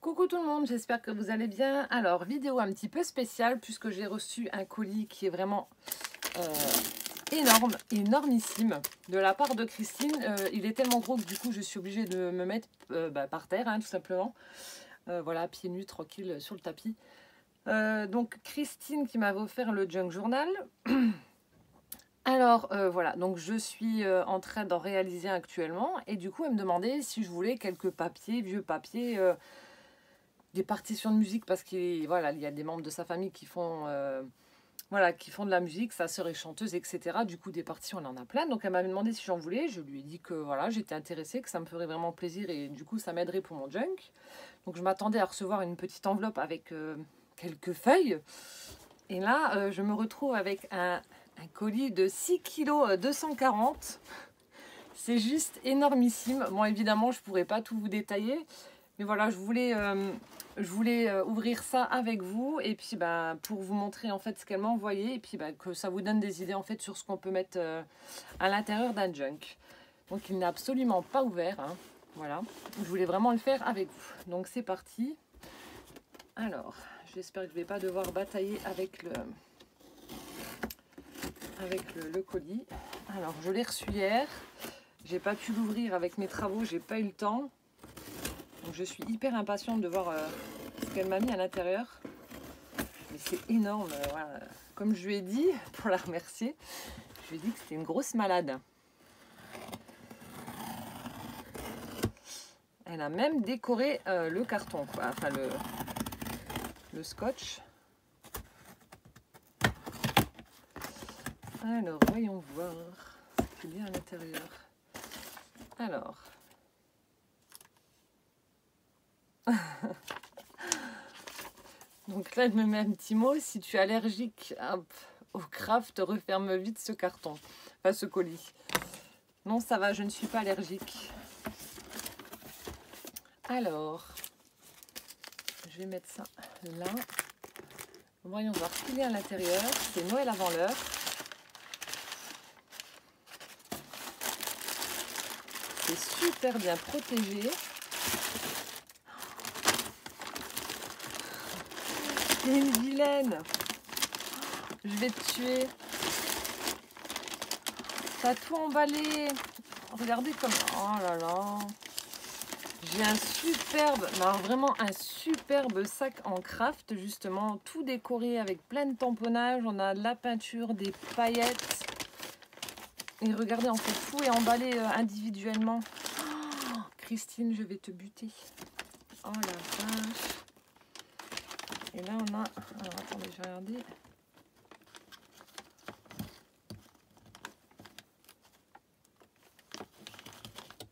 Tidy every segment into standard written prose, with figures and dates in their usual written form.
Coucou tout le monde, j'espère que vous allez bien. Alors, vidéo un petit peu spéciale puisque j'ai reçu un colis qui est vraiment énorme, énormissime de la part de Christine. Il est tellement gros que du coup je suis obligée de me mettre par terre, hein, tout simplement. Voilà, pieds nus, tranquille sur le tapis. Donc Christine qui m'avait offert le Junk Journal. Alors voilà, donc je suis en train d'en réaliser actuellement et du coup elle me demandait si je voulais quelques papiers, vieux papiers, des partitions de musique parce qu'il voilà, il y a des membres de sa famille qui font, voilà, qui font de la musique, sa sœur est chanteuse, etc. Du coup des partitions elle en a plein, donc elle m'avait demandé si j'en voulais, je lui ai dit que voilà, j'étais intéressée, que ça me ferait vraiment plaisir et du coup ça m'aiderait pour mon junk. Donc je m'attendais à recevoir une petite enveloppe avec quelques feuilles et là je me retrouve avec un colis de 6 kg 240. C'est juste énormissime. Bon, évidemment, je ne pourrais pas tout vous détailler. Mais voilà, je voulais ouvrir ça avec vous. Et puis, pour vous montrer en fait ce qu'elle m'a envoyé. Et puis, que ça vous donne des idées en fait sur ce qu'on peut mettre à l'intérieur d'un junk. Donc, il n'est absolument pas ouvert. Hein. Voilà. Je voulais vraiment le faire avec vous. Donc, c'est parti. Alors, j'espère que je ne vais pas devoir batailler avec le colis. Alors, je l'ai reçu hier. J'ai pas pu l'ouvrir avec mes travaux, j'ai pas eu le temps. Donc je suis hyper impatiente de voir ce qu'elle m'a mis à l'intérieur. Mais c'est énorme. Voilà. Comme je lui ai dit, pour la remercier, je lui ai dit que c'était une grosse malade. Elle a même décoré le carton, quoi. Enfin le scotch. Alors, voyons voir ce qu'il y a à l'intérieur. Alors. Donc là, elle me met un petit mot. Si tu es allergique au craft, referme vite ce carton. Enfin, ce colis. Non, ça va, je ne suis pas allergique. Alors, je vais mettre ça là. Voyons voir ce qu'il y a à l'intérieur. C'est Noël avant l'heure. C'est super bien protégé. C'est une vilaine. Je vais te tuer. T'as tout emballé. Regardez comme... Oh là là. J'ai un superbe, alors vraiment un superbe sac en craft, justement, tout décoré avec plein de tamponnages. On a de la peinture, des paillettes. Et regardez, en fait, tout est emballé individuellement. Oh, Christine, je vais te buter. Oh la vache. Et là, on a... Alors, attendez, je vais regarder.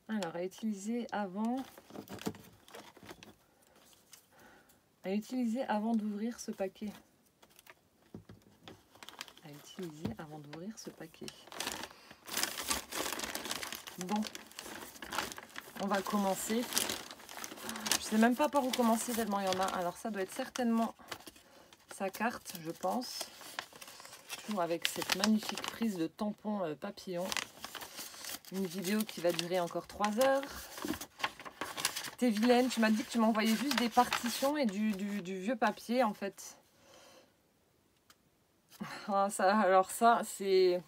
Alors, à utiliser avant... À utiliser avant d'ouvrir ce paquet. À utiliser avant d'ouvrir ce paquet. Bon. On va commencer. Je sais même pas par où commencer tellement il y en a. Alors, ça doit être certainement sa carte, je pense. Toujours avec cette magnifique prise de tampon papillon. Une vidéo qui va durer encore 3 heures. T'es vilaine, tu m'as dit que tu m'envoyais juste des partitions et du vieux papier en fait. Ah, ça, alors ça, c'est...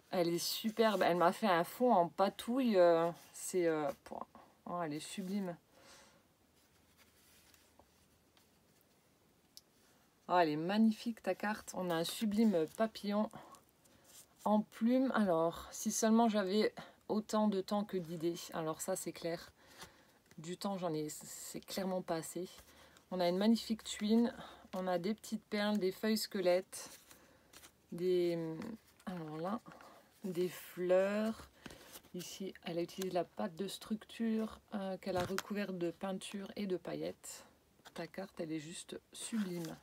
Elle est superbe. Elle m'a fait un fond en patouille. C'est... Oh, elle est sublime. Oh, elle est magnifique ta carte. On a un sublime papillon en plume. Alors, si seulement j'avais autant de temps que d'idées. Alors ça, c'est clair. Du temps, j'en ai... C'est clairement pas assez. On a une magnifique tuile. On a des petites perles, des feuilles squelettes. Des... Alors là, des fleurs. Ici, elle a utilisé la pâte de structure qu'elle a recouverte de peinture et de paillettes. Ta carte, elle est juste sublime.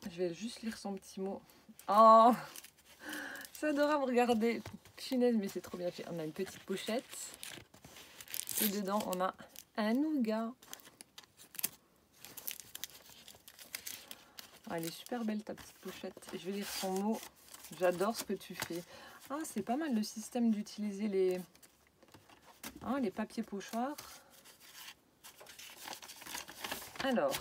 Je vais juste lire son petit mot. Oh, c'est adorable, regardez. Punaise, mais c'est trop bien fait. On a une petite pochette. Et dedans, on a un nougat. Oh, elle est super belle, ta petite pochette. Je vais lire son mot. J'adore ce que tu fais. Ah, c'est pas mal le système d'utiliser les papiers pochoirs. Alors,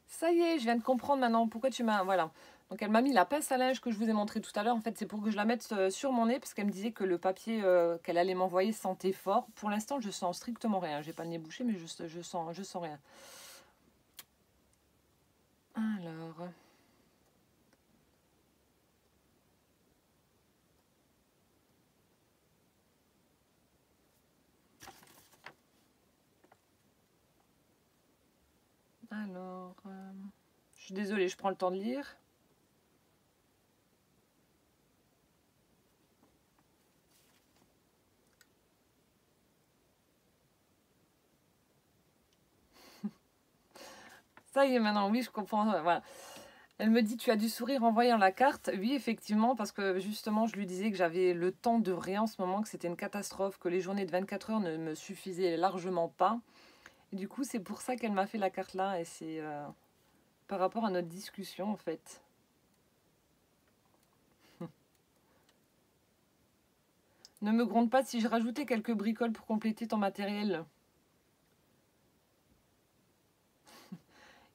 ça y est, je viens de comprendre maintenant pourquoi tu m'as... Voilà. Donc elle m'a mis la pince à linge que je vous ai montré tout à l'heure. En fait, c'est pour que je la mette sur mon nez parce qu'elle me disait que le papier qu'elle allait m'envoyer sentait fort. Pour l'instant, je sens strictement rien. J'ai pas le nez bouché, mais je sens rien. Alors... je suis désolée, je prends le temps de lire. Ça y est, maintenant, oui, je comprends. Voilà. Elle me dit, tu as du sourire en voyant la carte. Oui, effectivement, parce que justement, je lui disais que j'avais le temps de rien en ce moment, que c'était une catastrophe, que les journées de 24 heures ne me suffisaient largement pas. Et du coup, c'est pour ça qu'elle m'a fait la carte là, et c'est par rapport à notre discussion, en fait. Ne me gronde pas si je rajoutais quelques bricoles pour compléter ton matériel.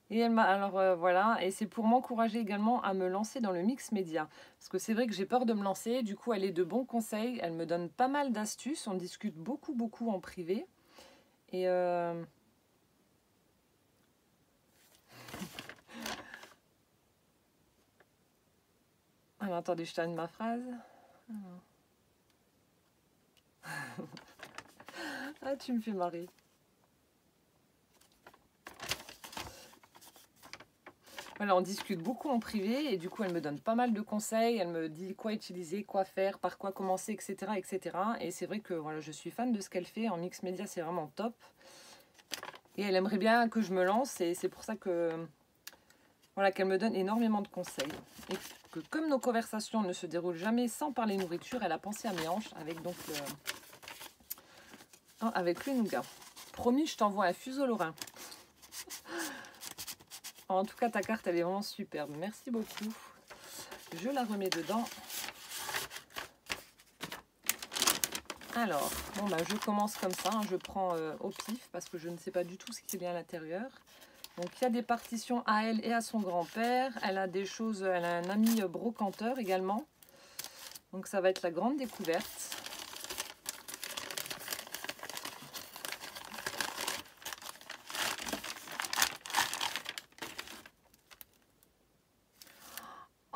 Et elle m'a alors voilà, et c'est pour m'encourager également à me lancer dans le mix média. Parce que c'est vrai que j'ai peur de me lancer, du coup elle est de bons conseils, elle me donne pas mal d'astuces, on discute beaucoup en privé. Et alors attendez, je termine ma phrase. Ah, tu me fais marrer. Voilà, on discute beaucoup en privé et du coup elle me donne pas mal de conseils, elle me dit quoi utiliser, quoi faire, par quoi commencer, etc. etc. Et c'est vrai que voilà, je suis fan de ce qu'elle fait, en mix média c'est vraiment top. Et elle aimerait bien que je me lance et c'est pour ça que voilà, qu'elle me donne énormément de conseils. Et que comme nos conversations ne se déroulent jamais sans parler nourriture, elle a pensé à mes hanches avec donc avec le nougat. Promis, je t'envoie un fuseau lorrain. En tout cas, ta carte, elle est vraiment superbe. Merci beaucoup. Je la remets dedans. Alors, bon bah, je commence comme ça. Hein. Je prends au pif parce que je ne sais pas du tout ce qu'il y a à l'intérieur. Donc, il y a des partitions à elle et à son grand-père. Elle a des choses, elle a un ami brocanteur également. Donc, ça va être la grande découverte.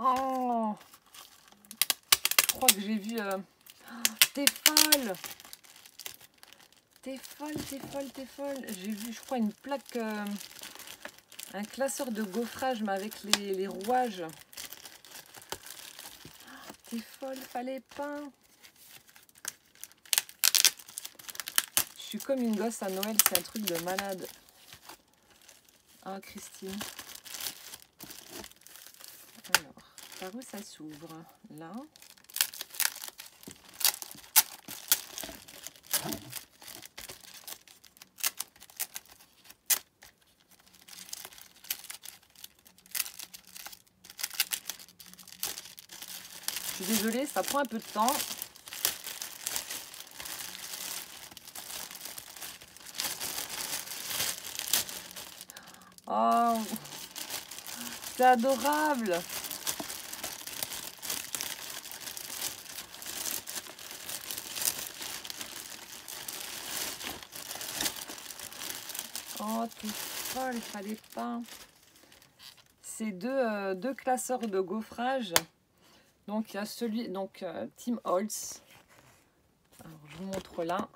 Oh, je crois que j'ai vu... T'es folle! T'es folle, t'es folle, t'es folle. J'ai vu, je crois, une plaque... un classeur de gaufrage, mais avec les rouages. T'es folle, fallait pas. Je suis comme une gosse à Noël, c'est un truc de malade. Ah, Christine. Alors, par où ça s'ouvre? Là. Je suis désolée, ça prend un peu de temps. Oh, c'est adorable. Oh, t'es folle, il fallait pas. C'est deux classeurs de gaufrage. Donc, il y a celui, donc Tim Holtz. Alors, je vous montre là.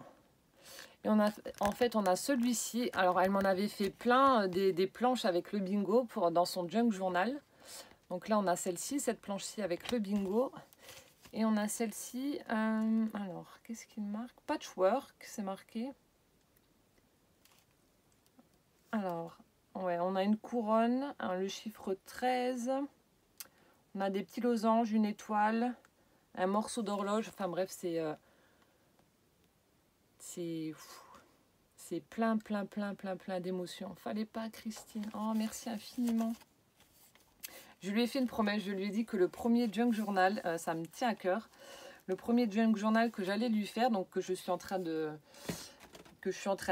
Et on a, en fait, on a celui-ci. Alors, elle m'en avait fait plein des planches avec le bingo dans son junk journal. Donc là, on a celle-ci, cette planche-ci avec le bingo. Et on a celle-ci. Alors, qu'est-ce qu'il marque? Patchwork, c'est marqué. Alors, ouais, on a une couronne, le chiffre 13. On a des petits losanges, une étoile, un morceau d'horloge. Enfin bref, c'est plein d'émotions. Fallait pas, Christine. Oh, merci infiniment. Je lui ai fait une promesse, je lui ai dit que le premier junk journal, ça me tient à cœur. Le premier junk journal que j'allais lui faire, donc que je suis en train de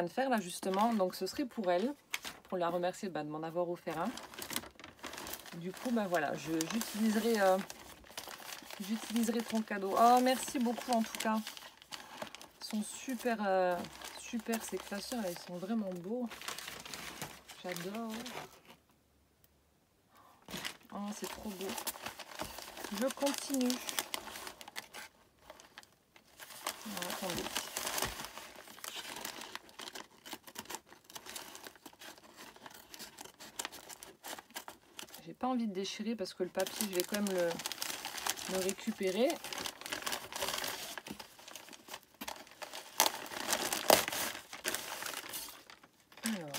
faire là justement, donc ce serait pour elle, pour la remercier de m'en avoir offert un. Du coup, ben voilà, j'utiliserai ton cadeau. Oh, merci beaucoup en tout cas. Ils sont super, super ces classeurs, là, ils sont vraiment beaux. J'adore. Oh, c'est trop beau. Je continue. Oh, attendez. J'ai pas envie de déchirer parce que le papier, je vais quand même le récupérer. Alors.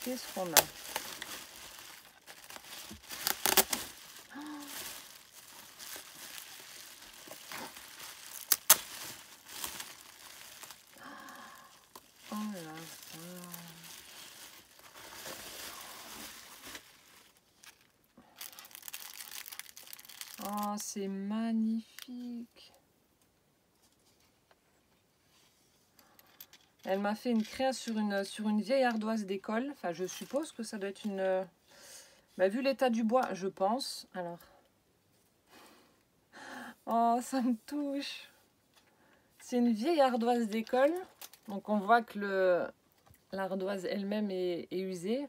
Qu'est-ce qu'on a? Oh là là. Oh, c'est magnifique. Elle m'a fait une créa sur une vieille ardoise d'école. Enfin, je suppose que ça doit être une... Bah, vu l'état du bois, je pense. Alors. Oh, ça me touche. C'est une vieille ardoise d'école. Donc, on voit que l'ardoise elle-même est usée.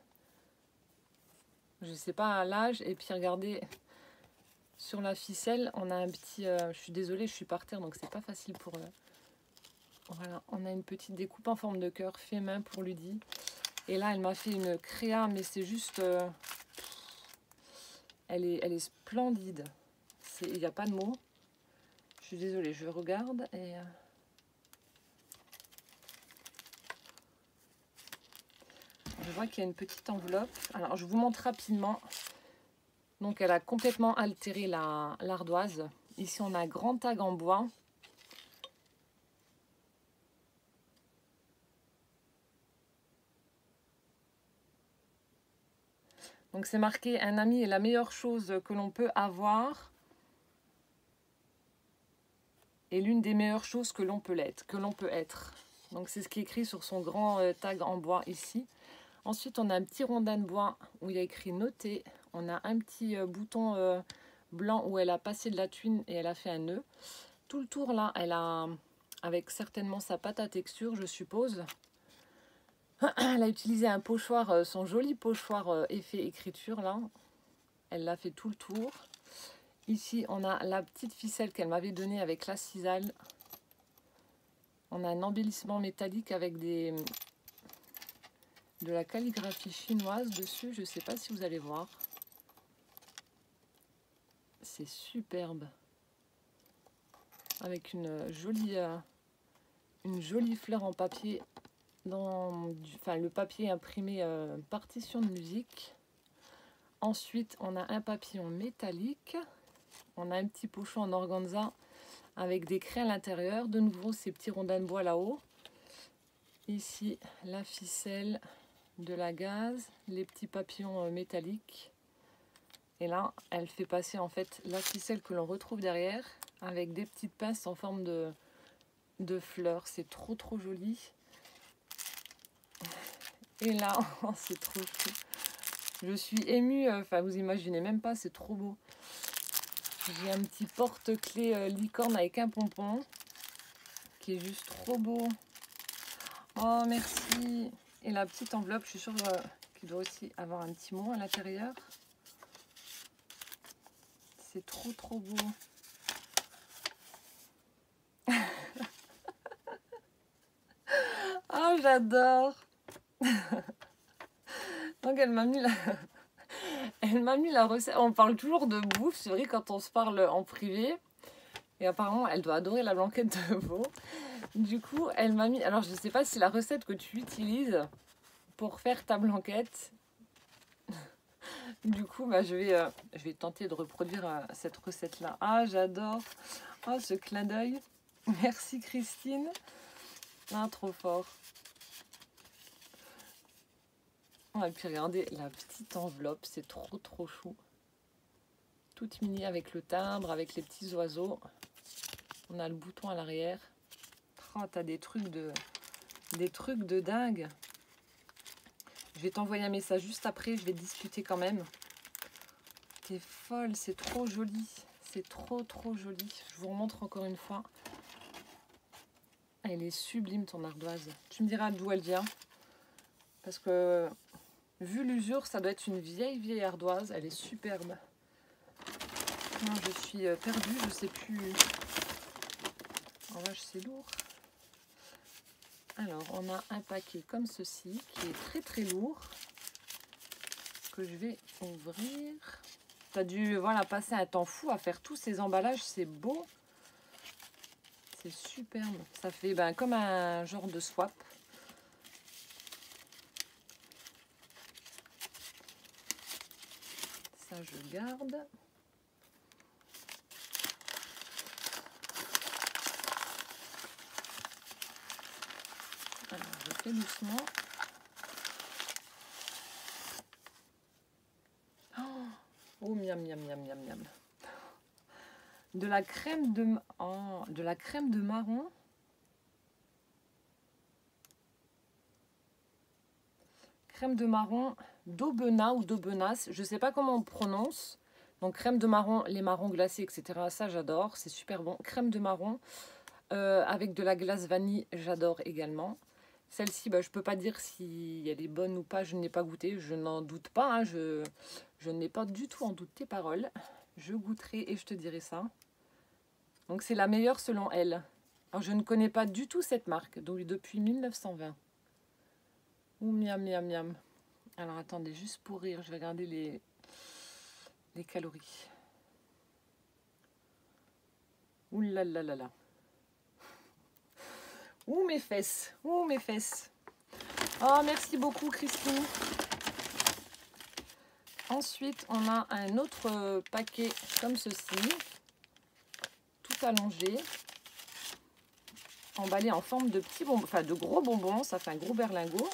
Je ne sais pas l'âge. Et puis, regardez, sur la ficelle, on a un petit... je suis désolée, je suis par terre, donc c'est pas facile pour... Voilà, on a une petite découpe en forme de cœur fait main pour Ludie. Et là, elle m'a fait une créa, mais c'est juste... elle est splendide. Il n'y a pas de mots. Je suis désolée, je regarde et... je vois qu'il y a une petite enveloppe. Alors, je vous montre rapidement. Donc, elle a complètement altéré l'ardoise. Ici, on a un grand tag en bois. Donc, c'est marqué « Un ami est la meilleure chose que l'on peut avoir et l'une des meilleures choses que l'on peut être. » Donc, c'est ce qui est écrit sur son grand tag en bois ici. Ensuite, on a un petit rondin de bois où il y a écrit « Noter ». On a un petit bouton blanc où elle a passé de la tuile et elle a fait un nœud. Tout le tour là, elle a, avec certainement sa pâte à texture, je suppose, elle a utilisé un pochoir, son joli pochoir effet écriture là. Elle l'a fait tout le tour. Ici, on a la petite ficelle qu'elle m'avait donnée avec la cisale. On a un embellissement métallique avec de la calligraphie chinoise dessus. Je ne sais pas si vous allez voir. C'est superbe. Avec une jolie fleur en papier. Le papier imprimé partition de musique. Ensuite, on a un papillon métallique. On a un petit pochon en organza avec des craies à l'intérieur. De nouveau, ces petits rondins de bois là-haut. Ici, la ficelle de la gaze, les petits papillons métalliques. Et là, elle fait passer en fait la ficelle que l'on retrouve derrière avec des petites pinces en forme de fleurs. C'est trop trop joli. Et là, oh, c'est trop chou. Je suis émue, enfin vous imaginez même pas, c'est trop beau. J'ai un petit porte-clés licorne avec un pompon qui est juste trop beau. Oh merci. Et la petite enveloppe, je suis sûre qu'il doit aussi avoir un petit mot à l'intérieur. C'est trop trop beau. Oh j'adore. Donc elle m'a mis la recette. On parle toujours de bouffe, c'est vrai quand on se parle en privé. Et apparemment, elle doit adorer la blanquette de veau. Du coup, elle m'a mis... Alors, je ne sais pas si la recette que tu utilises pour faire ta blanquette. Du coup, bah, je vais tenter de reproduire cette recette-là. Ah, j'adore. Oh, ce clin d'œil. Merci, Christine. Ah, trop fort. Et puis regardez la petite enveloppe, c'est trop chou. Toute mini avec le timbre, avec les petits oiseaux. On a le bouton à l'arrière. Oh, t'as des trucs de dingue. Je vais t'envoyer un message juste après, je vais discuter quand même. T'es folle, c'est trop joli. C'est trop joli. Je vous remontre encore une fois. Elle est sublime ton ardoise. Tu me diras d'où elle vient. Parce que vu l'usure, ça doit être une vieille ardoise. Elle est superbe. Non, je suis perdue, je sais plus. En vache, c'est lourd. Alors, on a un paquet comme ceci, qui est très lourd, que je vais ouvrir. Tu as dû passer un temps fou à faire tous ces emballages, c'est beau. C'est superbe. Ça fait comme un genre de swap. Ça, je garde. Alors, je fais doucement. Oh, miam. De la crème de marron. Crème de marron d'Aubenas ou d'Aubenas. Je ne sais pas comment on prononce. Donc, crème de marron, les marrons glacés, etc. Ça, j'adore. C'est super bon. Crème de marron avec de la glace vanille, j'adore également. Celle-ci, je ne peux pas dire si elle est bonne ou pas. Je n'ai pas goûté. Je n'en doute pas. Hein. Je n'ai pas du tout en doute tes paroles. Je goûterai et je te dirai ça. Donc, c'est la meilleure selon elle. Alors, je ne connais pas du tout cette marque. Donc, depuis 1920. Ouh, miam. Alors, attendez, juste pour rire, je vais regarder les calories. Ouh là là là là. Ouh, mes fesses. Oh, merci beaucoup, Christine. Ensuite, on a un autre paquet comme ceci. Tout allongé. Emballé en forme de petits bonbons, enfin de gros bonbons. Ça fait un gros berlingot.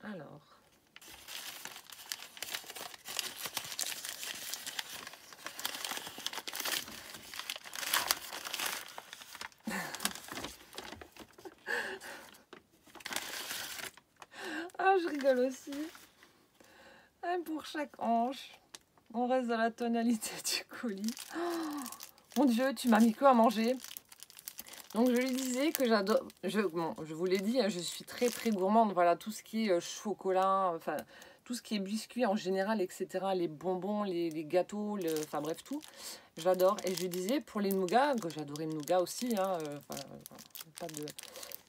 Alors. Ah, je rigole aussi. Un pour chaque hanche. On reste dans la tonalité du colis. Oh, mon Dieu, tu m'as mis quoi à manger? Donc, je lui disais que j'adore... je vous l'ai dit, hein, je suis très gourmande. Voilà, tout ce qui est chocolat, enfin, tout ce qui est biscuits en général, etc. Les bonbons, les gâteaux, enfin bref, tout. J'adore. Et je lui disais, pour les nougats, que j'adorais le nougat aussi, hein, pas de...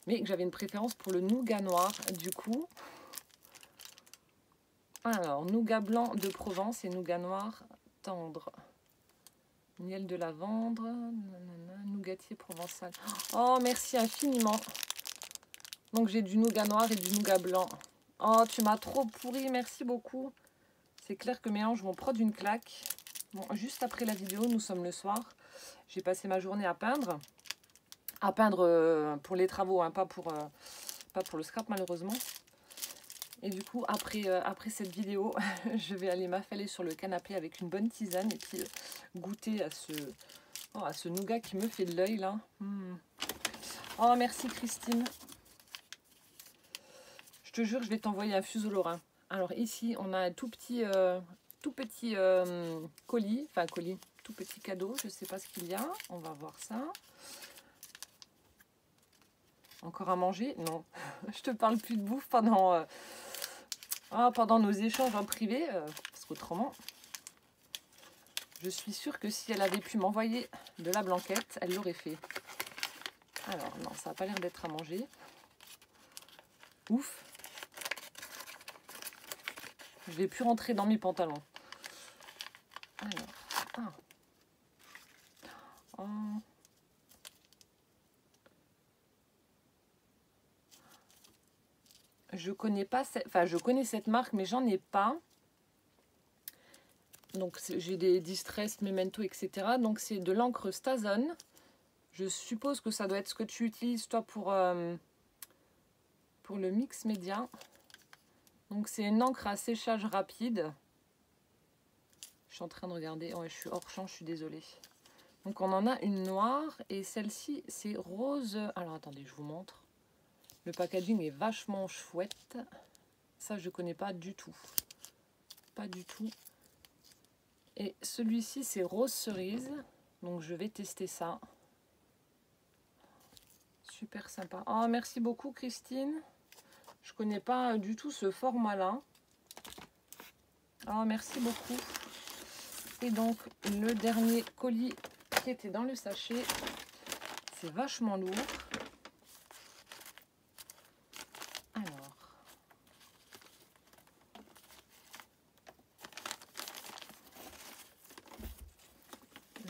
mais que j'avais une préférence pour le nougat noir. Du coup... Alors, nougat blanc de Provence et nougat noir tendre. Miel de lavande, nougatier provençal. Oh, merci infiniment. Donc, j'ai du nougat noir et du nougat blanc. Oh, tu m'as trop pourri, merci beaucoup. C'est clair que mes hanches vont prendre une claque. Bon, juste après la vidéo, nous sommes le soir. J'ai passé ma journée à peindre. À peindre pour les travaux, hein, pas pour le scrap malheureusement. Et du coup, après cette vidéo, je vais aller m'affaler sur le canapé avec une bonne tisane et puis goûter à ce nougat qui me fait de l'œil là. Oh, merci Christine. Je te jure, je vais t'envoyer un fuseau lorrain. Alors ici, on a un tout petit colis, tout petit cadeau. Je ne sais pas ce qu'il y a. On va voir ça. Encore à manger? Non, je te parle plus de bouffe pendant nos échanges en privé, parce qu'autrement, je suis sûre que si elle avait pu m'envoyer de la blanquette, elle l'aurait fait. Alors, non, ça n'a pas l'air d'être à manger. Ouf. Je ne vais plus rentrer dans mes pantalons. Alors, oh. Je connais pas, je connais cette marque, mais j'en ai pas. Donc j'ai des Distress, Memento, etc. Donc c'est de l'encre Stazone. Je suppose que ça doit être ce que tu utilises toi pour le mix média. Donc c'est une encre à séchage rapide. Je suis en train de regarder. Ouais, je suis hors champ, je suis désolée. Donc on en a une noire et celle-ci c'est rose. Alors attendez, je vous montre. Le packaging est vachement chouette. Ça je ne connais pas du tout. Pas du tout. Et celui-ci c'est rose cerise. Donc je vais tester ça. Super sympa. Oh, merci beaucoup Christine. Je connais pas du tout ce format-là. Oh, merci beaucoup. Et donc le dernier colis qui était dans le sachet, c'est vachement lourd. Alors,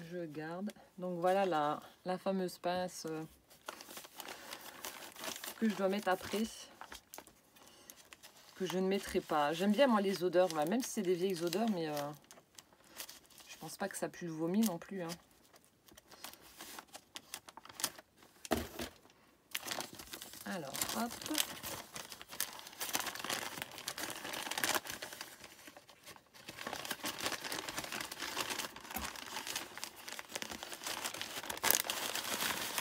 je garde. Donc voilà la fameuse pince que je dois mettre après, que je ne mettrai pas. J'aime bien moi les odeurs, voilà, même si c'est des vieilles odeurs, mais je pense pas que ça pue le vomi non plus. Hein. Alors, hop.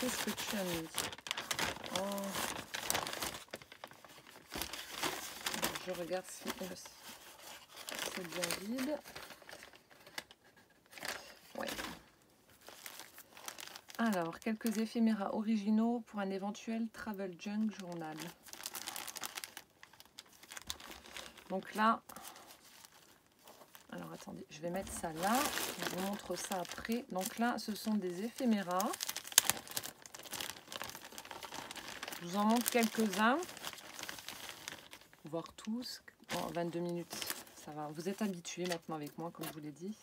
Qu'est-ce que tu as mis? Oh. Je regarde si c'est bien vide. Ouais. Alors, quelques éphéméras originaux pour un éventuel Travel Junk Journal. Donc là, alors attendez, je vais mettre ça là. Je vous montre ça après. Donc là, ce sont des éphéméras. Je vous en montre quelques-uns. Voire tous. Oh, 22 minutes, ça va. Vous êtes habitués maintenant avec moi, comme je vous l'ai dit.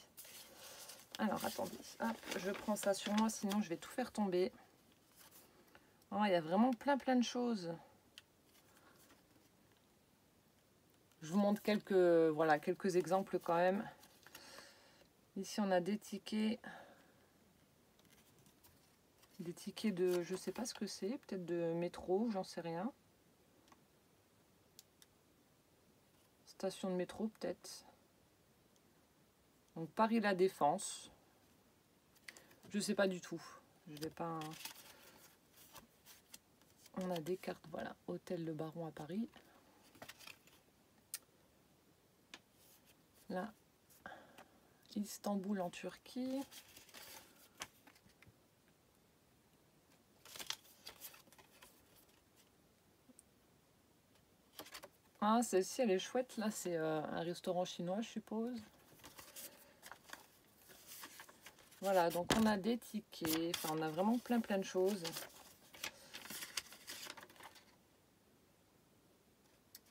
Alors, attendez. Hop, je prends ça sur moi, sinon je vais tout faire tomber. Oh, il y a vraiment plein de choses. Je vous montre quelques exemples quand même. Ici, on a des tickets. Des tickets de, je sais pas ce que c'est, peut-être de métro, j'en sais rien. Station de métro, peut-être. Donc, Paris La Défense. Je sais pas du tout. Je vais pas... On a des cartes, voilà. Hôtel Le Baron à Paris. Là, Istanbul en Turquie. Ah, celle-ci, elle est chouette. Là, c'est un restaurant chinois, je suppose. Voilà, donc on a des tickets. Enfin, on a vraiment plein de choses.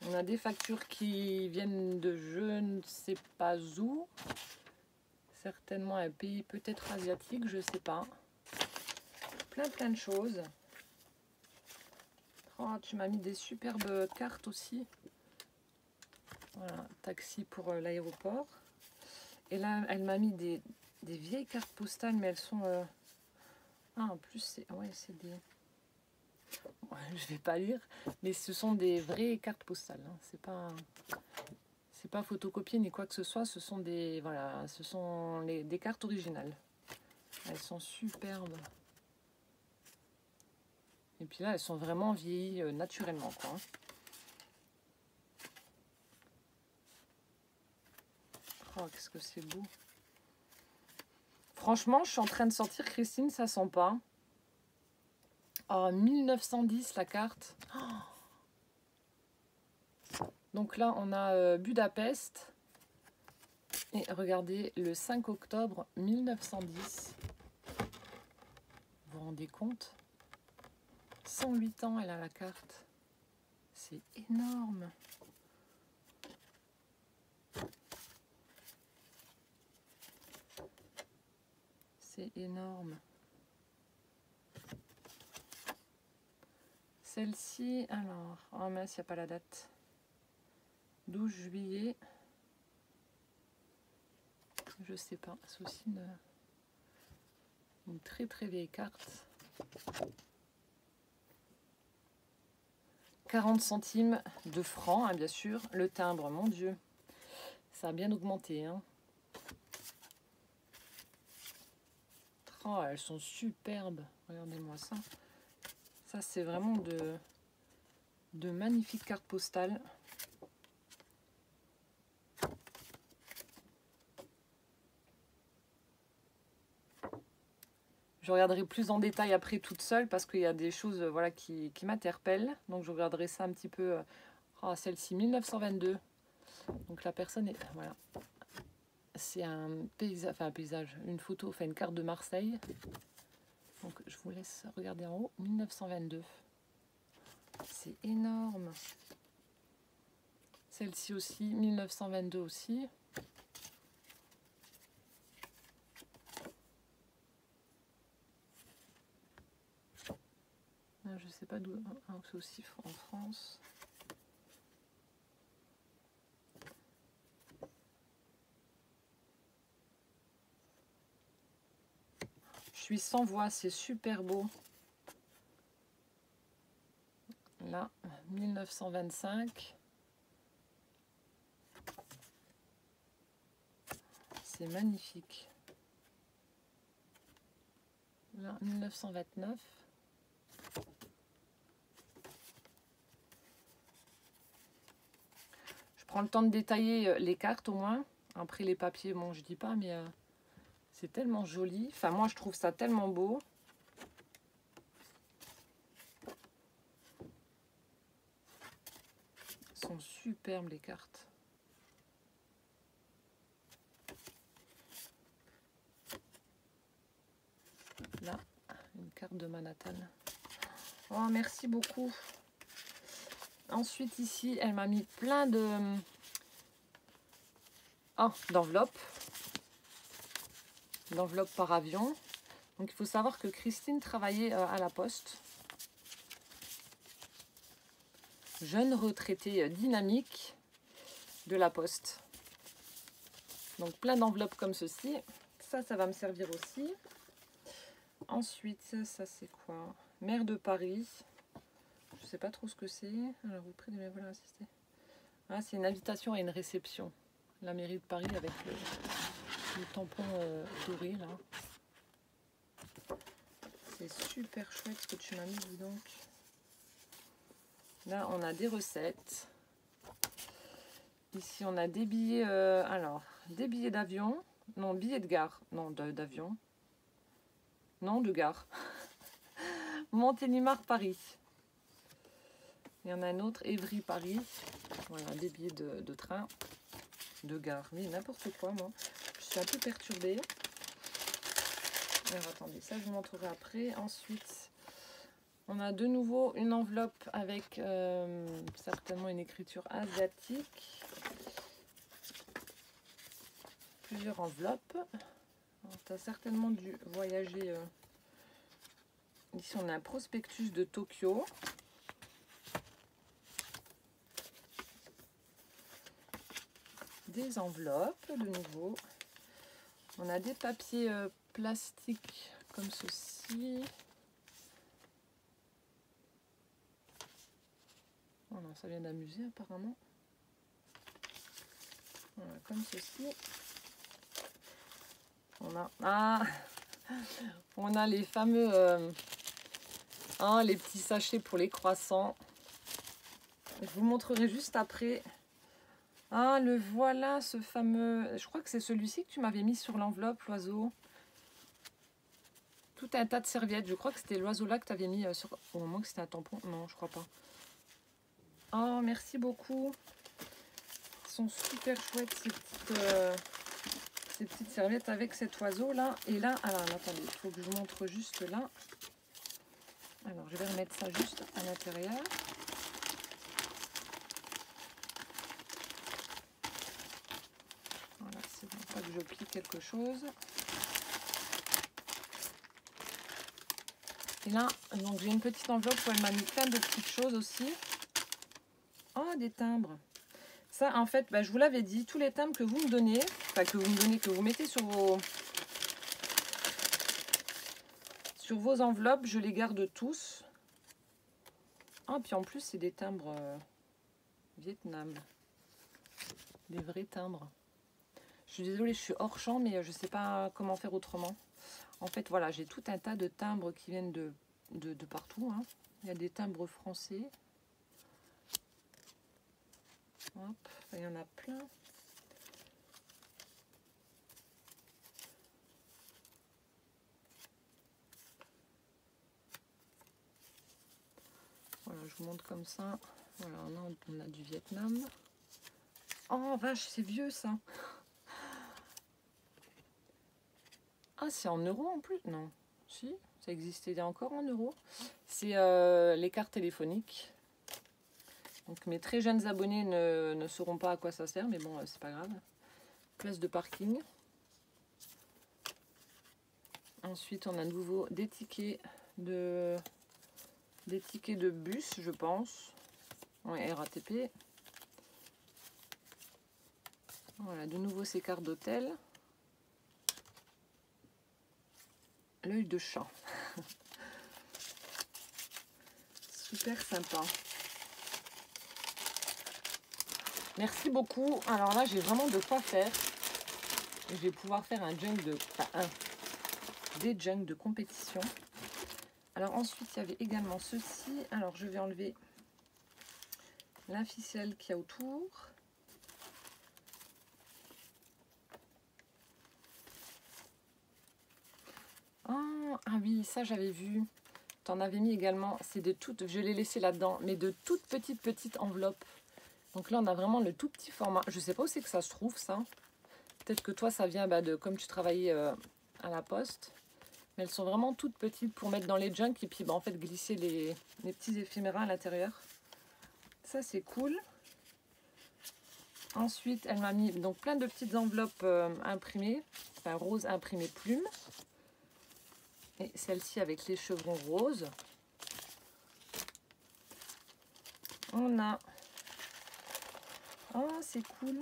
On a des factures qui viennent de je ne sais pas où. Certainement un pays peut-être asiatique, je ne sais pas. Plein de choses. Oh, tu m'as mis des superbes cartes aussi. Voilà, taxi pour l'aéroport. Et là, elle m'a mis des vieilles cartes postales, mais elles sont... Ah, en plus, c'est des... Ouais, je vais pas lire, mais ce sont des vraies cartes postales. Hein. C'est pas photocopié ni quoi que ce soit. Ce sont des... Voilà, ce sont des cartes originales. Elles sont superbes. Et puis là, elles sont vraiment vieillies naturellement, quoi. Oh, qu'est-ce que c'est beau. Franchement, je suis en train de sortir, Christine, ça sent pas. Oh, 1910 la carte. Oh. Donc là, on a Budapest. Et regardez, le 5 octobre 1910. Vous vous rendez compte? 108 ans, elle a la carte. C'est énorme. C'est énorme. Celle-ci, alors, oh mince, il n'y a pas la date. 12 juillet. Je sais pas. C'est aussi une très vieille carte. 40 centimes de francs, hein, bien sûr. Le timbre, mon Dieu, ça a bien augmenté. Hein. Oh, elles sont superbes. Regardez-moi ça. Ça, c'est vraiment de magnifiques cartes postales. Je regarderai plus en détail après toute seule parce qu'il y a des choses voilà, qui m'interpellent. Donc je regarderai ça un petit peu. Oh, celle-ci, 1922. Donc la personne est... Voilà. C'est un paysage, enfin un paysage, une photo, enfin une carte de Marseille. Donc je vous laisse regarder en haut. 1922. C'est énorme. Celle-ci aussi, 1922 aussi. Je sais pas d'où, c'est aussi en France. Je suis sans voix, c'est super beau. Là, 1925. C'est magnifique. Là, 1929. Je prends le temps de détailler les cartes au moins. Après les papiers, bon, je dis pas, mais c'est tellement joli. Enfin, moi, je trouve ça tellement beau. Elles sont superbes, les cartes. Là, une carte de Manhattan. Oh, merci beaucoup. Ensuite, ici, elle m'a mis plein de... Oh, d'enveloppes. D'enveloppes par avion. Donc, il faut savoir que Christine travaillait à la Poste. Jeune retraitée dynamique de la Poste. Donc, plein d'enveloppes comme ceci. Ça va me servir aussi. Ensuite, ça, c'est quoi? Maire de Paris. Je sais pas trop ce que c'est. Alors, auprès de mes voleurs assistés. Ah, c'est une invitation à une réception. La mairie de Paris avec le tampon doré, là. C'est super chouette ce que tu m'as mis, dis donc. Là, on a des recettes. Ici, on a des billets... alors, des billets d'avion. Non, billets de gare. Non, d'avion. Non, de gare. Montélimar, Paris. Il y en a un autre, Évry-Paris. Voilà, des billets de train, de gare. Mais n'importe quoi, moi. Je suis un peu perturbée. Alors, attendez, ça, je vous montrerai après. Ensuite, on a de nouveau une enveloppe avec certainement une écriture asiatique. Plusieurs enveloppes. Tu as certainement dû voyager. Ici, on a un prospectus de Tokyo. Des enveloppes de nouveau. On a des papiers plastiques comme ceci. Oh non, ça vient d'amuser apparemment. Voilà, comme ceci. On a les fameux les petits sachets pour les croissants. Je vous montrerai juste après. Ah, le voilà, ce fameux... Je crois que c'est celui-ci que tu m'avais mis sur l'enveloppe, l'oiseau. Tout un tas de serviettes. Je crois que c'était l'oiseau là que tu avais mis sur... Au moment que c'était un tampon. Non, je crois pas. Oh, merci beaucoup. Ils sont super chouettes, ces petites serviettes avec cet oiseau là. Et là, alors attendez, il faut que je vous montre juste là. Alors, je vais remettre ça juste à l'intérieur. Voilà, c'est bon, pas que je plie quelque chose. Et là, donc j'ai une petite enveloppe où elle m'a mis plein de petites choses aussi. Oh, des timbres. Ça, en fait, je vous l'avais dit, tous les timbres que vous me donnez, enfin que vous mettez sur Sur vos enveloppes, je les garde tous. Ah, puis en plus, c'est des timbres Vietnam. Des vrais timbres. Je suis désolée, je suis hors champ, mais je ne sais pas comment faire autrement. En fait, voilà, j'ai tout un tas de timbres qui viennent de partout. Hein. Il y a des timbres français. Hop, il y en a plein. Voilà, je vous montre comme ça. Voilà, on a du Vietnam. Oh vache, c'est vieux ça. Ah, c'est en euros en plus? Non. Si, ça existait encore en euros. C'est les cartes téléphoniques. Donc mes très jeunes abonnés ne sauront pas à quoi ça sert, mais bon, c'est pas grave. Place de parking. Ensuite, on a à nouveau des tickets de bus, je pense. Ouais, RATP. Voilà, de nouveau ces cartes d'hôtel. L'œil de chat. Super sympa. Merci beaucoup. Alors là, j'ai vraiment de quoi faire. Et je vais pouvoir faire un junk de... Enfin, des junks de compétition. Alors ensuite, il y avait également ceci. Alors, je vais enlever la ficelle qu'il y a autour. Ah oui, ça j'avais vu. T'en avais mis également. C'est de toutes, je l'ai laissé là-dedans, mais de toutes petites enveloppes. Donc là, on a vraiment le tout petit format. Je sais pas où c'est que ça se trouve, ça. Peut-être que toi, ça vient de comme tu travaillais à la poste. Mais elles sont vraiment toutes petites pour mettre dans les junks et puis en fait glisser les petits éphémérats à l'intérieur. Ça, c'est cool. Ensuite, elle m'a mis donc plein de petites enveloppes imprimées. Enfin, rose imprimé plume. Et celle-ci avec les chevrons roses. On a... Oh, c'est cool.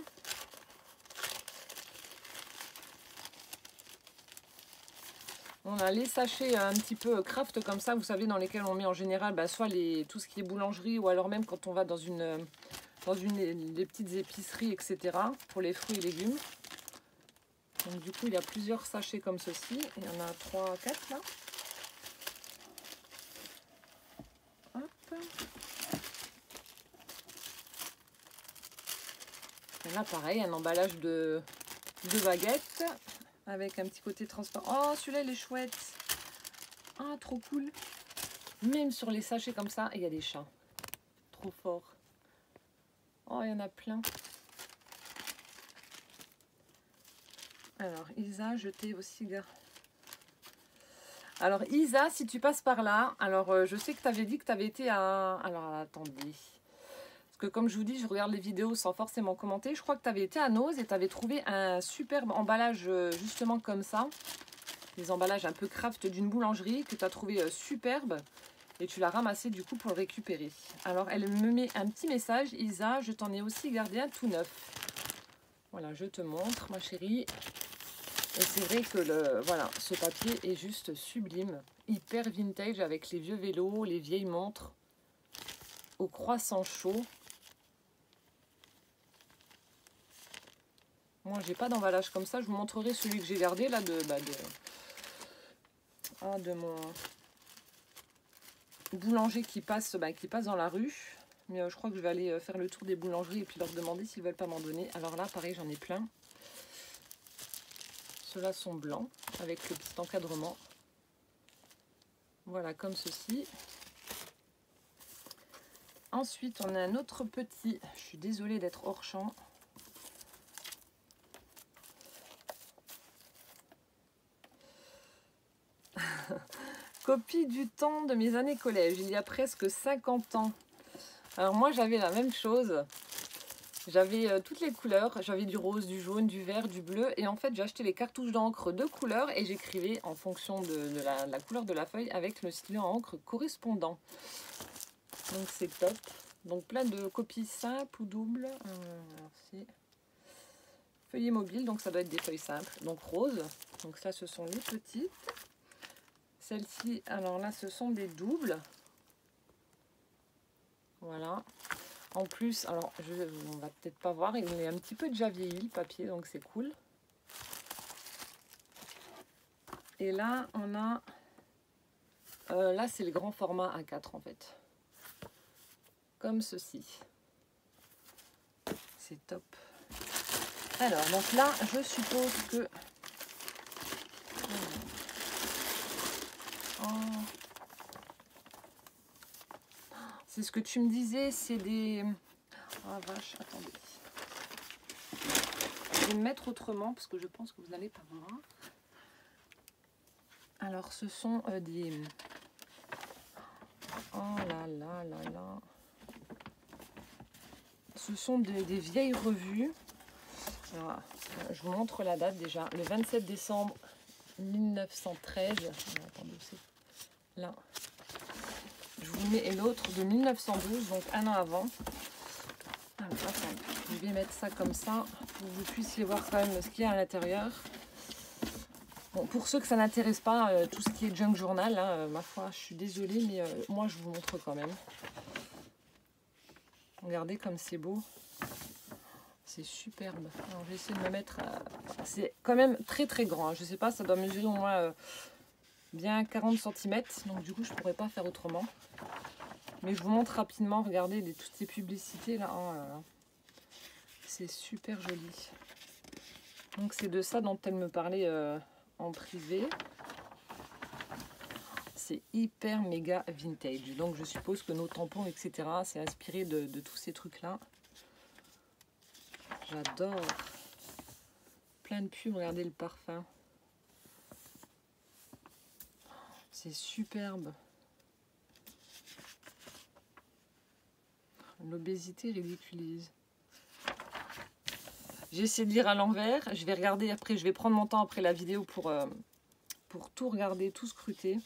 On a les sachets un petit peu craft comme ça, vous savez, dans lesquels on met en général soit tout ce qui est boulangerie ou alors même quand on va dans des petites épiceries, etc. pour les fruits et légumes. Donc du coup, il y a plusieurs sachets comme ceci. Il y en a 3, 4 là. Hop. Et là, pareil, un emballage de baguettes avec un petit côté transparent. Oh, celui-là, il est chouette. Ah, trop cool. Même sur les sachets comme ça, il y a des chats. Trop fort. Oh, il y en a plein. Alors, Isa, jeter vos cigares. Alors, Isa, si tu passes par là, alors je sais que tu avais dit que tu avais été à... Alors, attendez. Parce que comme je vous dis, je regarde les vidéos sans forcément commenter. Je crois que tu avais été à Nose et tu avais trouvé un superbe emballage justement comme ça. Des emballages un peu craft d'une boulangerie que tu as trouvé superbe. Et tu l'as ramassé du coup pour le récupérer. Alors, elle me met un petit message. Isa, je t'en ai aussi gardé un tout neuf. Voilà, je te montre, ma chérie. Et c'est vrai que voilà, ce papier est juste sublime. Hyper vintage avec les vieux vélos, les vieilles montres. Au croissant chaud. Moi, j'ai pas d'emballage comme ça. Je vous montrerai celui que j'ai gardé là de mon boulanger qui passe dans la rue. Mais je crois que je vais aller faire le tour des boulangeries et puis leur demander s'ils veulent pas m'en donner. Alors là, pareil, j'en ai plein. Ceux-là sont blancs avec le petit encadrement. Voilà, comme ceci. Ensuite, on a un autre petit... Je suis désolée d'être hors champ. Copie du temps de mes années collège, il y a presque 50 ans. Alors moi, j'avais la même chose. J'avais toutes les couleurs. J'avais du rose, du jaune, du vert, du bleu. Et en fait, j'achetais les cartouches d'encre de couleurs et j'écrivais en fonction de la couleur de la feuille avec le stylet en encre correspondant. Donc c'est top. Donc plein de copies simples ou doubles. Feuillet mobile, donc ça doit être des feuilles simples. Donc rose. Donc ça, ce sont les petites. Celle-ci, alors là, ce sont des doubles. Voilà. En plus, alors, on va peut-être pas voir, il est un petit peu déjà vieilli le papier, donc c'est cool. Et là, on a... là, c'est le grand format A4 en fait. Comme ceci. C'est top. Alors, donc là, je suppose que... Oh. C'est ce que tu me disais, c'est des... Ah vache, attendez. Je vais me mettre autrement parce que je pense que vous n'allez pas voir. Alors, ce sont des... Oh là là là là. Ce sont des vieilles revues. Alors, je vous montre la date déjà. Le 27 décembre 1913. Alors, attendez, c'est là. Je vous mets l'autre de 1912, donc un an avant. Alors, attendez, je vais mettre ça comme ça pour que vous puissiez voir quand même ce qu'il y a à l'intérieur. Bon, pour ceux que ça n'intéresse pas, tout ce qui est junk journal, hein, ma foi, je suis désolée, mais moi je vous montre quand même. Regardez comme c'est beau. C'est superbe. Alors, je vais essayer de me mettre... c'est quand même très très grand. Hein. Je ne sais pas, ça doit mesurer au moins bien 40 cm. Donc du coup, je ne pourrais pas faire autrement. Mais je vous montre rapidement. Regardez toutes ces publicités là. Oh là là. C'est super joli. Donc c'est de ça dont elle me parlait en privé. C'est hyper méga vintage. Donc je suppose que nos tampons, etc. c'est inspiré de tous ces trucs-là. J'adore. Plein de pubs, regardez le parfum. C'est superbe. L'obésité ridiculise. J'ai essayé de lire à l'envers. Je vais regarder après, je vais prendre mon temps après la vidéo pour tout regarder, tout scruter.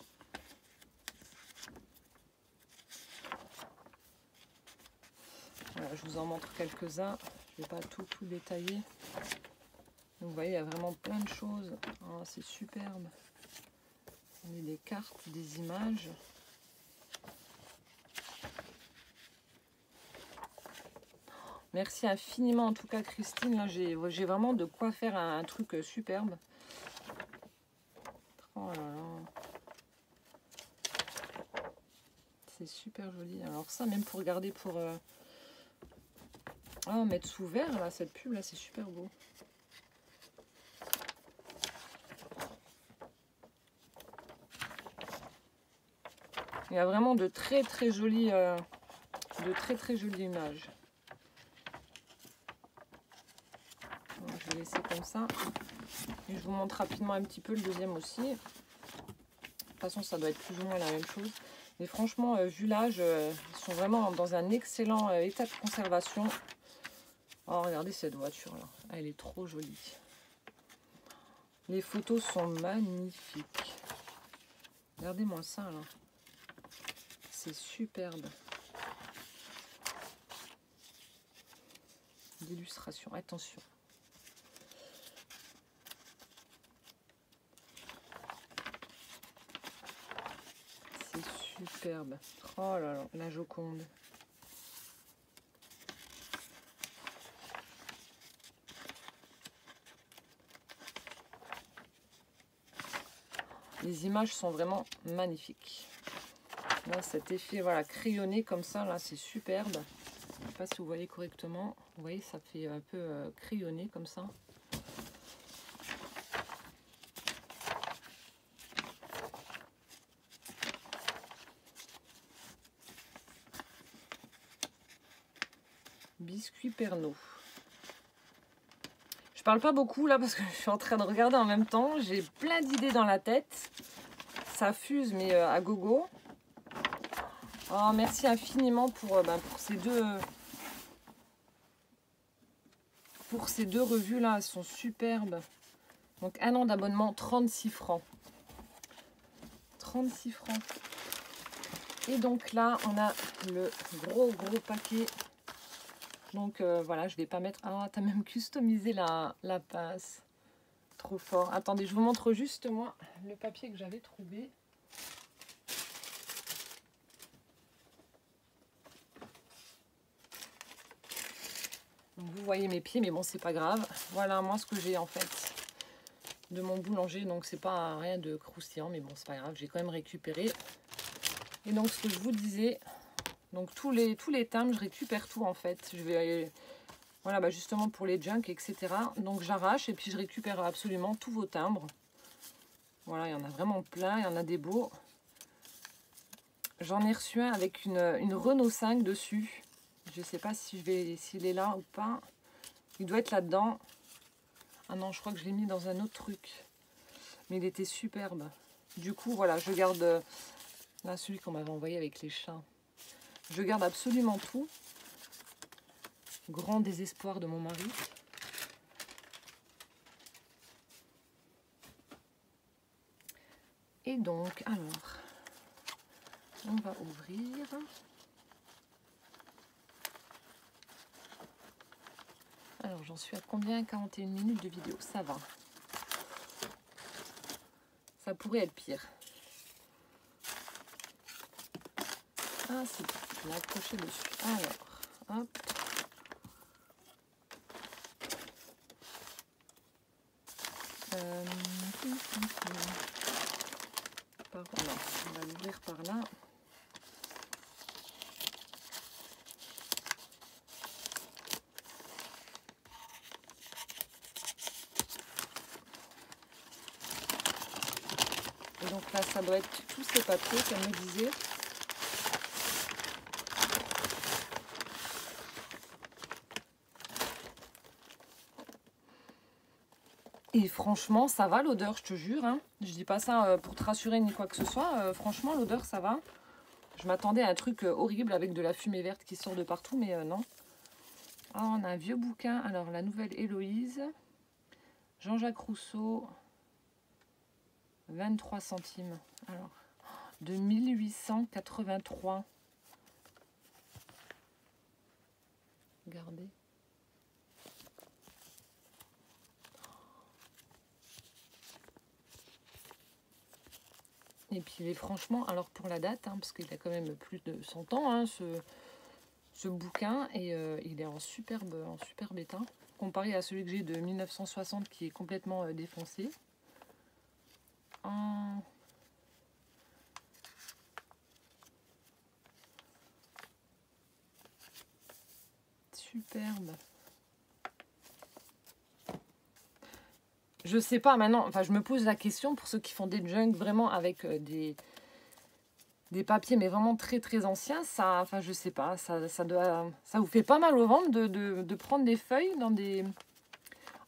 Voilà, je vous en montre quelques-uns. Je ne vais pas tout détailler. Donc, vous voyez, il y a vraiment plein de choses. Oh, c'est superbe. On a des cartes, des images. Merci infiniment en tout cas Christine. Là, j'ai vraiment de quoi faire un truc superbe. Oh là là. C'est super joli. Alors ça, même pour regarder pour... Oh, mettre sous verre, là, cette pub, là, c'est super beau. Il y a vraiment de très très jolies images. Donc, je vais laisser comme ça. Et je vous montre rapidement un petit peu le deuxième aussi. De toute façon, ça doit être plus ou moins la même chose. Mais franchement, vu l'âge, ils sont vraiment dans un excellent état de conservation. Oh, regardez cette voiture-là. Elle est trop jolie. Les photos sont magnifiques. Regardez-moi ça, là. C'est superbe. L'illustration, attention. C'est superbe. Oh là là, la Joconde. Les images sont vraiment magnifiques. Là, cet effet voilà, crayonné comme ça, là, c'est superbe. Je ne sais pas si vous voyez correctement. Vous voyez, ça fait un peu crayonné comme ça. Biscuit Pernod. Je parle pas beaucoup là parce que je suis en train de regarder en même temps. J'ai plein d'idées dans la tête. Ça fuse mais à gogo. Oh, merci infiniment pour ces deux revues là, elles sont superbes. Donc un an d'abonnement, 36 francs. 36 francs. Et donc là, on a le gros paquet. Donc voilà, je vais pas mettre... Ah, t'as même customisé la pince. Trop fort. Attendez, je vous montre juste moi le papier que j'avais trouvé. Donc vous voyez mes pieds, mais bon, c'est pas grave. Voilà, moi, ce que j'ai en fait de mon boulanger. Donc, c'est pas rien de croustillant, mais bon, c'est pas grave. J'ai quand même récupéré. Et donc, ce que je vous disais, donc tous les timbres, je récupère tout en fait. Je vais, voilà, bah justement pour les junk, etc. Donc, j'arrache et puis je récupère absolument tous vos timbres. Voilà, il y en a vraiment plein. Il y en a des beaux. J'en ai reçu un avec une Renault 5 dessus. Je sais pas si s'il est là ou pas. Il doit être là-dedans. Ah non, je crois que je l'ai mis dans un autre truc. Mais il était superbe. Du coup, voilà, je garde... Là, celui qu'on m'avait envoyé avec les chats. Je garde absolument tout. Grand désespoir de mon mari. Et donc, alors... On va ouvrir... Alors, j'en suis à combien? 41 minutes de vidéo, ça va. Ça pourrait être pire. Ah, si, je l'ai accroché dessus. Alors, hop. Non, on va l'ouvrir par là. Et donc là, ça doit être tous ces papiers qu'elle me disait. Et franchement, ça va l'odeur, je te jure. Hein. Je dis pas ça pour te rassurer ni quoi que ce soit. Franchement, l'odeur, ça va. Je m'attendais à un truc horrible avec de la fumée verte qui sort de partout, mais non. Ah, on a un vieux bouquin. Alors, la nouvelle Héloïse. Jean-Jacques Rousseau. 23 centimes. Alors, de 1883. Regardez. Et puis, franchement, alors pour la date, hein, parce qu'il a quand même plus de 100 ans, hein, ce bouquin, et il est en superbe état, comparé à celui que j'ai de 1960 qui est complètement défoncé. Superbe. Je sais pas maintenant, enfin je me pose la question pour ceux qui font des junk vraiment avec des papiers mais vraiment très très anciens, ça, enfin je sais pas, ça vous fait pas mal au ventre de prendre des feuilles dans des...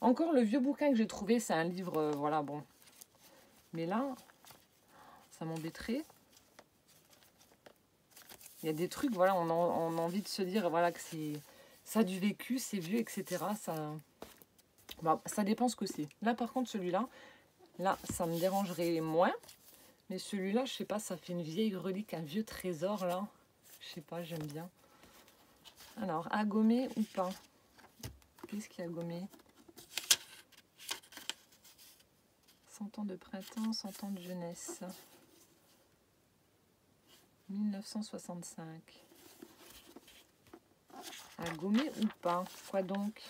Encore le vieux bouquin que j'ai trouvé, c'est un livre, voilà, bon. Mais là, ça m'embêterait. Il y a des trucs, voilà, on a envie de se dire, voilà, que ça a du vécu, c'est vieux, etc. Bah, ça dépend ce que c'est. Là, par contre, celui-là, là, ça me dérangerait moins. Mais celui-là, je sais pas, ça fait une vieille relique, un vieux trésor, là. Je sais pas, j'aime bien. Alors, à gommer ou pas? Qu'est-ce qu'il y a à gommer? 100 ans de printemps, 100 ans de jeunesse. 1965. À gommer ou pas? Quoi donc?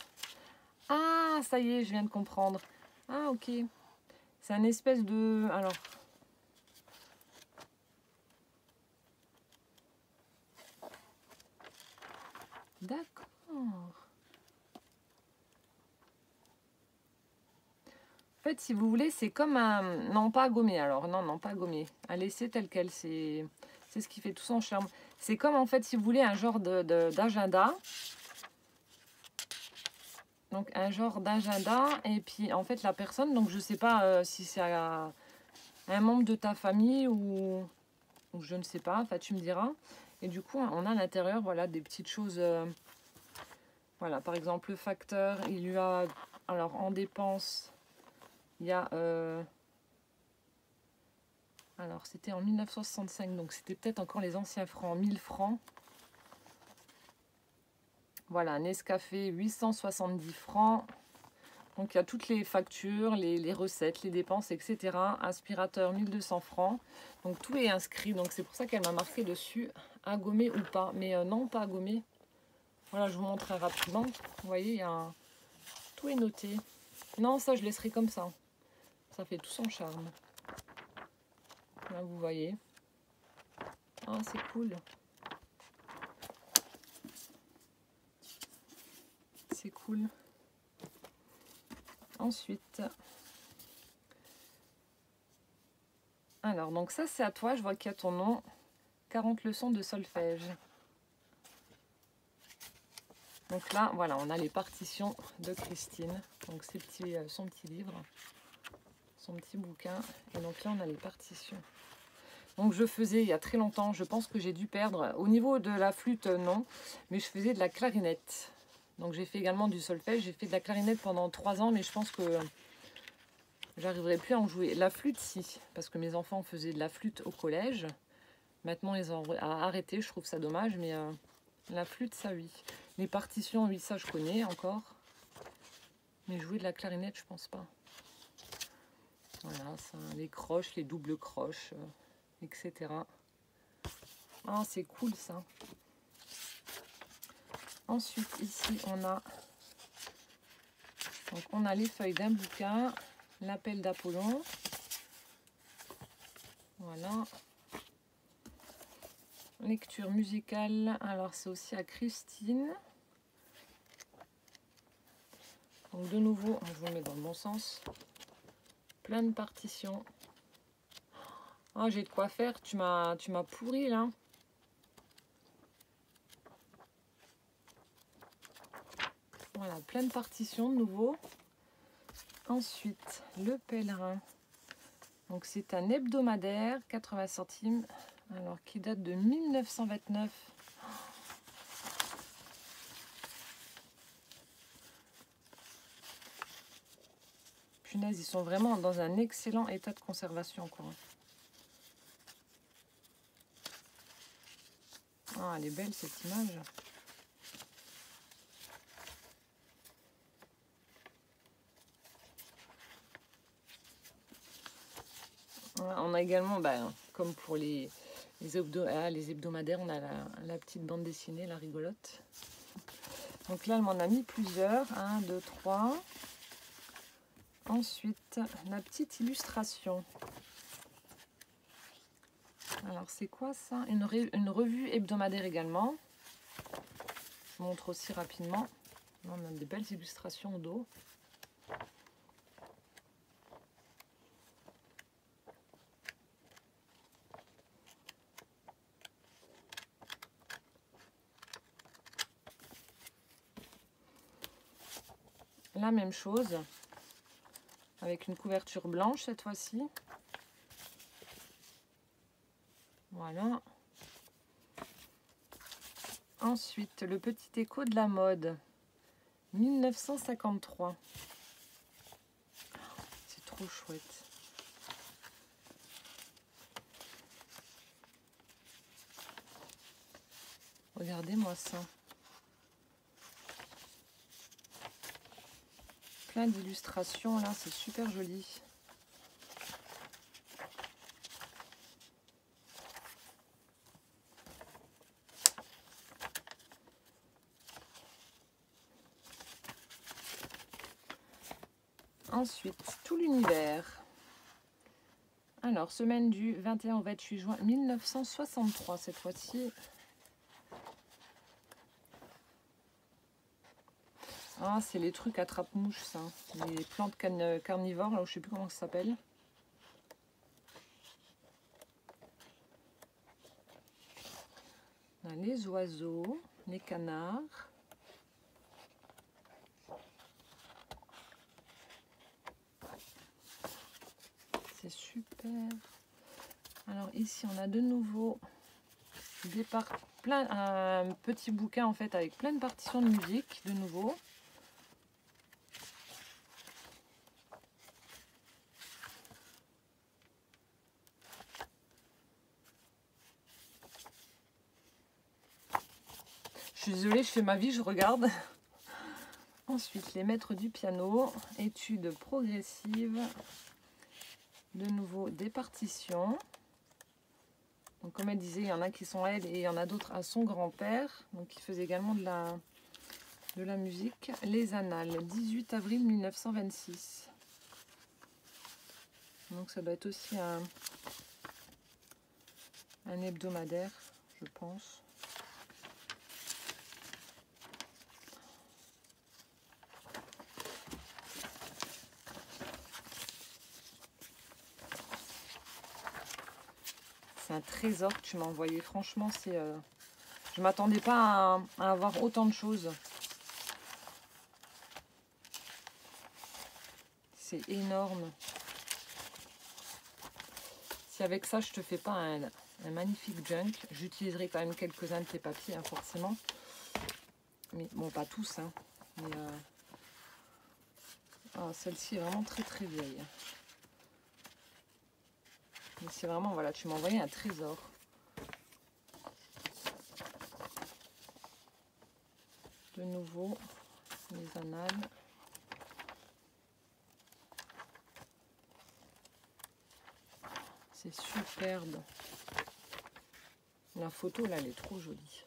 Ah, ça y est, je viens de comprendre. Ah, ok. C'est un espèce de... Alors... D'accord. En fait, si vous voulez, c'est comme un... Non, pas à gommer alors. Non, non, pas à gommer. À laisser tel quel. C'est ce qui fait tout son charme. C'est comme, en fait, si vous voulez, un genre d'agenda. Donc, un genre d'agenda. Et puis, en fait, la personne, donc je sais pas si c'est un membre de ta famille ou je ne sais pas. Enfin, tu me diras. Et du coup, on a à l'intérieur, voilà, des petites choses... Voilà, par exemple, le facteur, il lui a... Alors, en dépenses, il y a... alors, c'était en 1965, donc c'était peut-être encore les anciens francs, 1000 francs. Voilà, Nescafé, 870 francs. Donc, il y a toutes les factures, les recettes, les dépenses, etc. Aspirateur, 1200 francs. Donc, tout est inscrit. Donc, c'est pour ça qu'elle m'a marqué dessus, à gommer ou pas. Mais non, pas à gommer. Voilà, je vous montre très rapidement. Vous voyez, il y a tout est noté. Non, ça, je laisserai comme ça. Ça fait tout son charme. Là, vous voyez. Ah, c'est cool. C'est cool. Ensuite, alors, donc ça, c'est à toi. Je vois qu'il y a ton nom. 40 leçons de solfège. Donc là, voilà, on a les partitions de Christine. Donc son petit livre, son petit bouquin. Et donc là, on a les partitions. Donc je faisais il y a très longtemps, je pense que j'ai dû perdre. Au niveau de la flûte, non, mais je faisais de la clarinette. Donc j'ai fait également du solfège, j'ai fait de la clarinette pendant 3 ans, mais je pense que j'arriverai plus à en jouer. La flûte, si, parce que mes enfants faisaient de la flûte au collège. Maintenant, ils ont arrêté, je trouve ça dommage, mais la flûte, ça oui. Les partitions, oui, ça je connais encore. Mais jouer de la clarinette, je pense pas. Voilà, ça, les croches, les doubles croches, etc. Ah, c'est cool ça. Ensuite, ici, on a les feuilles d'un bouquin, l'appel d'Apollon. Voilà. Lecture musicale. Alors, c'est aussi à Christine. Donc, de nouveau, je vous le mets dans le bon sens. Plein de partitions. Ah, j'ai de quoi faire. Tu m'as pourri, là. Voilà, plein de partitions de nouveau. Ensuite, le pèlerin. Donc, c'est un hebdomadaire, 80 centimes. Alors, qui date de 1929. Punaise, ils sont vraiment dans un excellent état de conservation, quoi. Ah, elle est belle, cette image. On a également, comme pour les hebdomadaires, on a la petite bande dessinée, la rigolote. Donc là, elle m'en a mis plusieurs. 1, 2, 3. Ensuite, la petite illustration. Alors, c'est quoi ça? Une revue hebdomadaire également. Je vous montre aussi rapidement. Là, on a des belles illustrations au dos. La même chose, avec une couverture blanche cette fois-ci. Voilà. Ensuite, le petit écho de la mode, 1953. C'est trop chouette. Regardez-moi ça. Plein d'illustrations là, c'est super joli. Ensuite, tout l'univers. Alors, semaine du 21 au 28 juin 1963 cette fois-ci. Ah, c'est les trucs attrape-mouches, ça. Les plantes carnivores, là, je sais plus comment ça s'appelle. Les oiseaux, les canards. C'est super. Alors ici, on a de nouveau un petit bouquin en fait avec plein de partitions de musique, de nouveau. Je suis désolée, je fais ma vie, je regarde. Ensuite, les maîtres du piano, études progressives. De nouveau, des partitions. Donc, comme elle disait, il y en a qui sont à elle et il y en a d'autres à son grand-père. Donc, il faisait également de la de la musique, Les Annales, 18 avril 1926. Donc ça doit être aussi un hebdomadaire, je pense. C'est un trésor que tu m'as envoyé. Franchement, c'est, je m'attendais pas à avoir autant de choses. C'est énorme. Si avec ça, je te fais pas un magnifique junk, j'utiliserai quand même quelques-uns de tes papiers, hein, forcément. Mais bon, pas tous. Hein. Mais celle-ci est vraiment très très vieille. Mais c'est vraiment, voilà, tu m'as envoyé un trésor. De nouveau, les annales. C'est superbe. La photo, là, elle est trop jolie.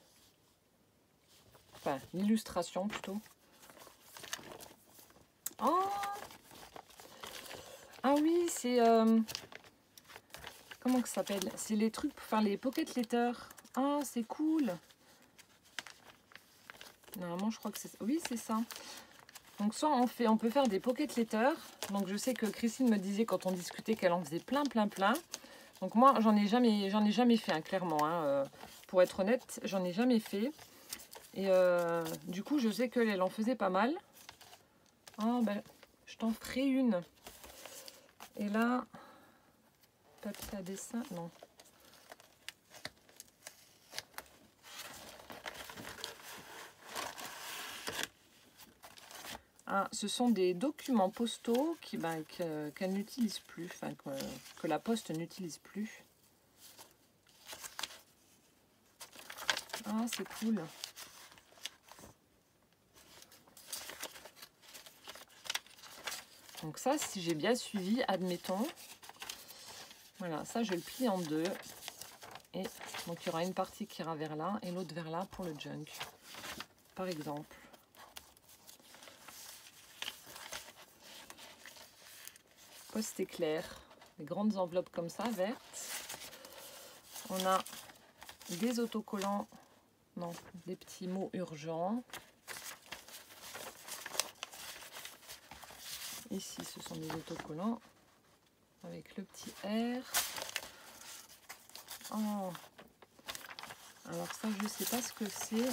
Enfin, l'illustration, plutôt. Oh! Ah oui, c'est... comment que ça s'appelle? C'est les trucs pour faire les pocket letters. Ah, c'est cool. Normalement, je crois que c'est ça. Oui, c'est ça. Donc, soit on peut faire des pocket letters. Donc, je sais que Christine me disait quand on discutait qu'elle en faisait plein. Donc, moi, j'en ai jamais fait, hein, clairement. Hein. Pour être honnête, j'en ai jamais fait. Et du coup, je sais qu'elle en faisait pas mal. Oh, ben, je t'en ferai une. Et là, papier à dessin, non. Ah, ce sont des documents postaux qu'elle n'utilise plus, enfin que la poste n'utilise plus. Ah, c'est cool. Donc ça, si j'ai bien suivi, admettons. Voilà, ça je le plie en deux. Et donc il y aura une partie qui ira vers là et l'autre vers là pour le junk, par exemple. Poste éclair, des grandes enveloppes comme ça, vertes. On a des autocollants, non, des petits mots urgents. Ici, ce sont des autocollants avec le petit R. Oh. Alors ça, je ne sais pas ce que c'est.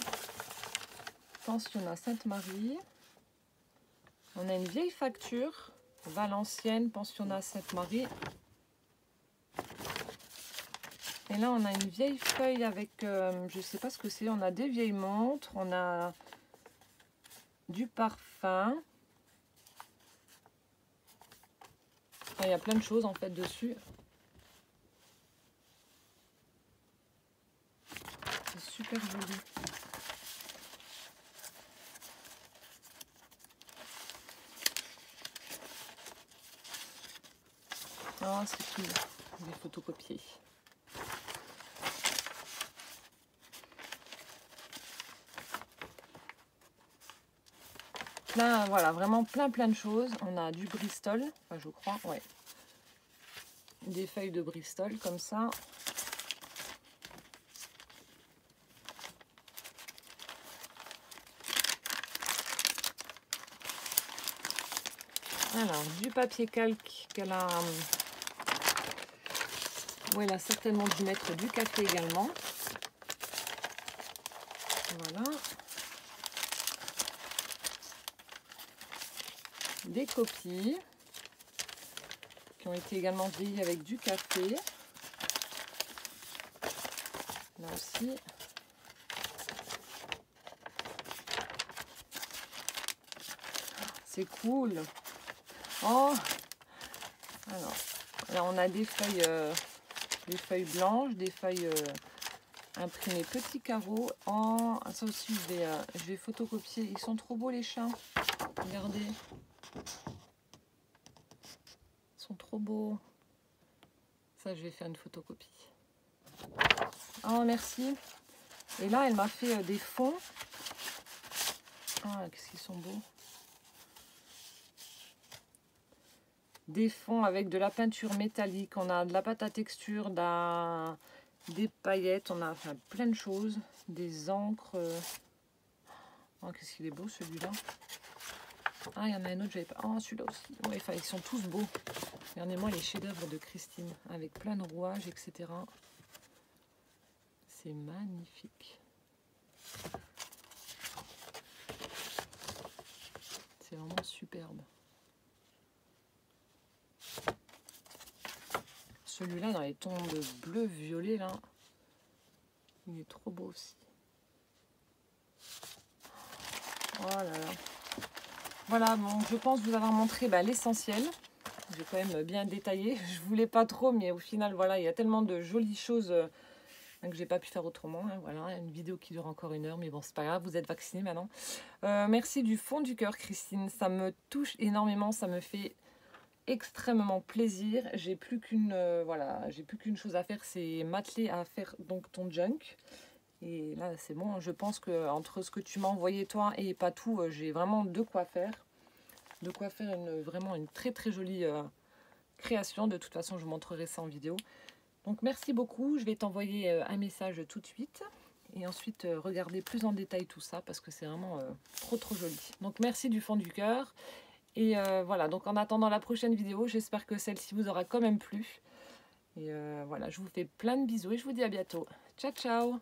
Pensionnat Sainte-Marie. On a une vieille facture. Valenciennes, pensionnat Sainte-Marie. Et là, on a une vieille feuille avec, je ne sais pas ce que c'est. On a des vieilles montres. On a du parfum. Enfin, il y a plein de choses en fait dessus. C'est super joli. Ah, c'est cool. Je vais photocopier. Plein, voilà, vraiment plein de choses. On a du Bristol, enfin, je crois, ouais. Des feuilles de Bristol comme ça. Alors, du papier calque qu'elle a... Oui, elle a certainement dû mettre du café également. Voilà. Des copies qui ont été également vieillies avec du café. Là aussi. C'est cool. Oh! Alors, là on a des feuilles blanches, des feuilles imprimées petits carreaux. Oh, ça aussi je vais photocopier. Ils sont trop beaux les chats. Regardez. Ils sont trop beaux. Ça, je vais faire une photocopie. Oh, merci. Et là, elle m'a fait des fonds. Oh, Ah, qu'est-ce qu'ils sont beaux. Des fonds avec de la peinture métallique. On a de la pâte à texture, des paillettes. On a enfin, plein de choses. Des encres. Oh, qu'est-ce qu'il est beau celui-là. Ah, il y en a un autre, j'avais pas. Oh, celui-là aussi. Ouais, enfin, ils sont tous beaux. Regardez-moi les chefs-d'œuvre de Christine. Avec plein de rouages, etc. C'est magnifique. C'est vraiment superbe. Celui-là, dans les tons de bleu-violet, là, il est trop beau aussi. Oh là là. Voilà, bon, je pense vous avoir montré l'essentiel. J'ai quand même bien détaillé. Je voulais pas trop, mais au final, voilà, il y a tellement de jolies choses que j'ai pas pu faire autrement. Hein, voilà, une vidéo qui dure encore 1 heure, mais bon, c'est pas grave, vous êtes vaccinés maintenant. Merci du fond du cœur, Christine. Ça me touche énormément, ça me fait extrêmement plaisir. J'ai plus qu'une j'ai plus qu'une chose à faire, c'est m'atteler à faire donc ton junk. Et là, c'est bon. Je pense que entre ce que tu m'as envoyé toi et Patou, j'ai vraiment de quoi faire. De quoi faire vraiment une très très jolie création. De toute façon, je vous montrerai ça en vidéo. Donc merci beaucoup. Je vais t'envoyer un message tout de suite. Et ensuite, regarder plus en détail tout ça parce que c'est vraiment trop trop joli. Donc merci du fond du cœur. Et voilà, donc en attendant la prochaine vidéo, j'espère que celle-ci vous aura quand même plu. Et voilà, je vous fais plein de bisous et je vous dis à bientôt. Ciao, ciao!